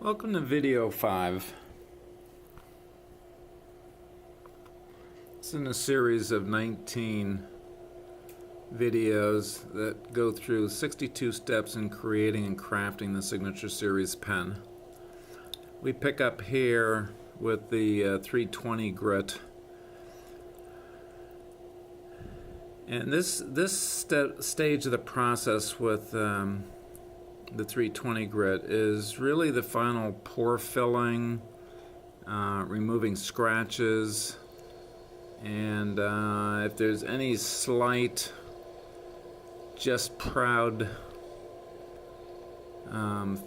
Welcome to video 5. It's in a series of 19 videos that go through 62 steps in creating and crafting the Signature Series pen. We pick up here with the 320 grit. And this stage of the process with the 320 grit is really the final pore filling, removing scratches, and if there's any slight, just proud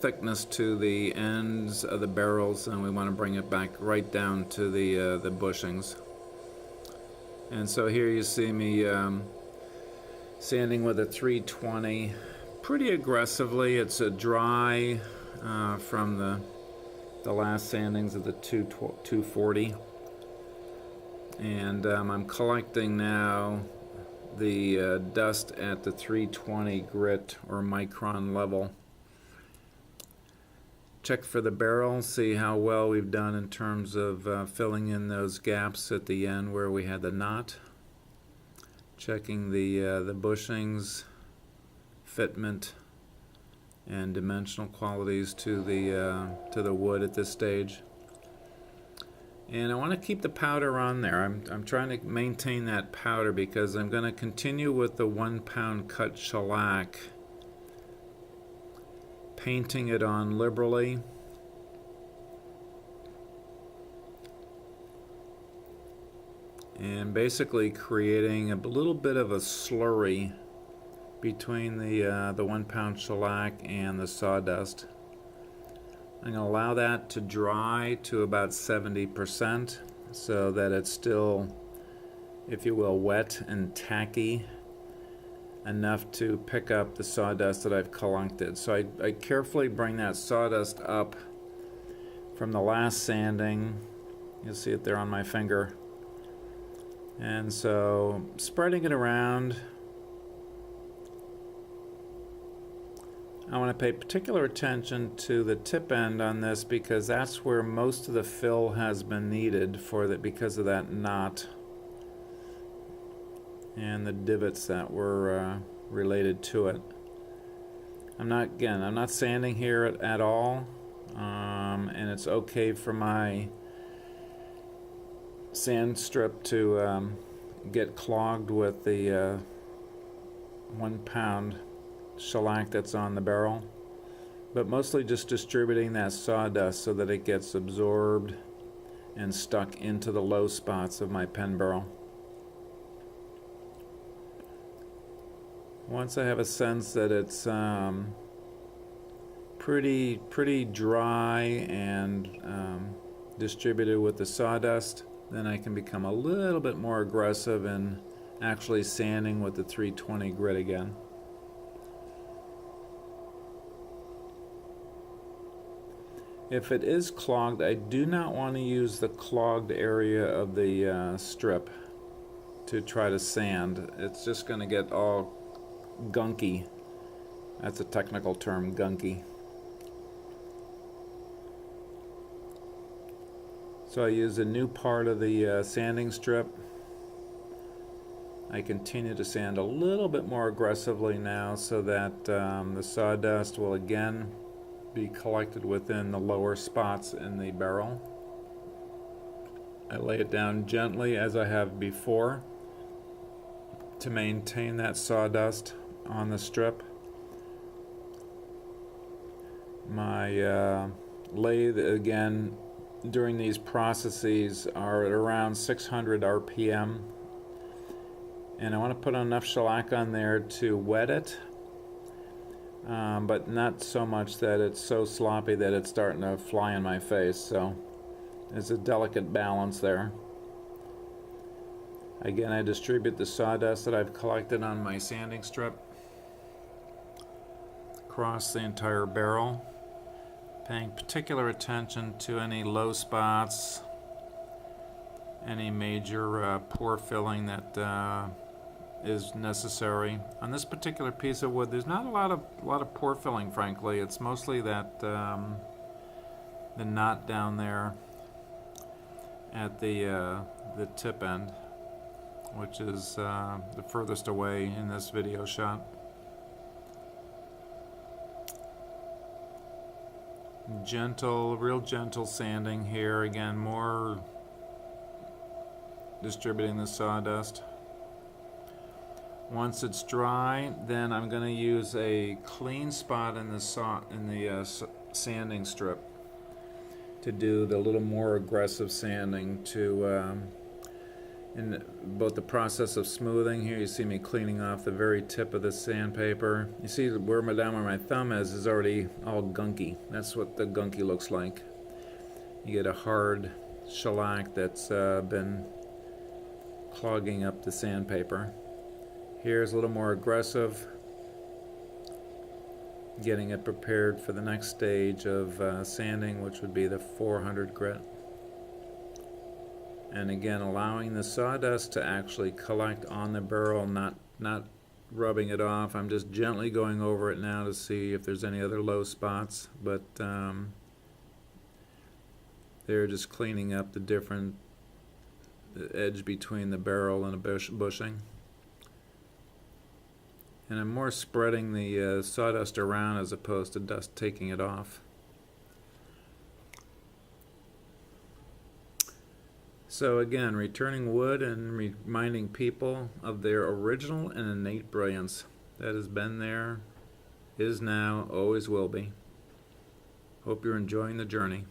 thickness to the ends of the barrels, and we want to bring it back right down to the bushings. And so here you see me sanding with a 320 pretty aggressively. It's a dry from the last sandings of the 240, and I'm collecting now the dust at the 320 grit or micron level. Check for the barrel, see how well we've done in terms of filling in those gaps at the end where we had the knot. Checking the bushings, fitment, and dimensional qualities to the wood at this stage. And I want to keep the powder on there. I'm trying to maintain that powder because I'm going to continue with the 1 pound cut shellac, painting it on liberally. And basically creating a little bit of a slurry between the 1 pound shellac and the sawdust. I'm going to allow that to dry to about 70% so that it's still, if you will, wet and tacky enough to pick up the sawdust that I've collected. So I carefully bring that sawdust up from the last sanding. You'll see it there on my finger. And so spreading it around. I want to pay particular attention to the tip end on this because that's where most of the fill has been needed because of that knot and the divots that were related to it. I'm not sanding here at all, and it's okay for my sand strip to get clogged with the 1 pound shellac that's on the barrel, but mostly just distributing that sawdust so that it gets absorbed and stuck into the low spots of my pen barrel. Once I have a sense that it's pretty dry and distributed with the sawdust, then I can become a little bit more aggressive in actually sanding with the 320 grit again. If it is clogged, I do not want to use the clogged area of the strip to try to sand. It's just going to get all gunky. That's a technical term, gunky. So I use a new part of the sanding strip. I continue to sand a little bit more aggressively now so that the sawdust will again be collected within the lower spots in the barrel. I lay it down gently as I have before to maintain that sawdust on the strip. My lathe, again, during these processes are at around 600 RPM, and I want to put enough shellac on there to wet it, but not so much that it's so sloppy that it's starting to fly in my face. So there's a delicate balance there. Again, I distribute the sawdust that I've collected on my sanding strip across the entire barrel, paying particular attention to any low spots, any major pore filling that is necessary. On this particular piece of wood, there's not a lot of pore filling, frankly. It's mostly that the knot down there at the tip end, which is the furthest away in this video shot. Gentle, real gentle sanding here. Again, more distributing the sawdust. Once it's dry, then I'm going to use a clean spot in the sanding strip to do the little more aggressive sanding to in both the process of smoothing. Here you see me cleaning off the very tip of the sandpaper. You see where my thumb is already all gunky. That's what the gunky looks like. You get a hard shellac that's been clogging up the sandpaper. Here's a little more aggressive, getting it prepared for the next stage of sanding, which would be the 400 grit. And again, allowing the sawdust to actually collect on the barrel, not rubbing it off. I'm just gently going over it now to see if there's any other low spots, but they're just cleaning up the different edge between the barrel and a bushing. And I'm more spreading the sawdust around as opposed to taking it off. So again, returning wood and reminding people of their original and innate brilliance that has been there, is now, always will be. Hope you're enjoying the journey.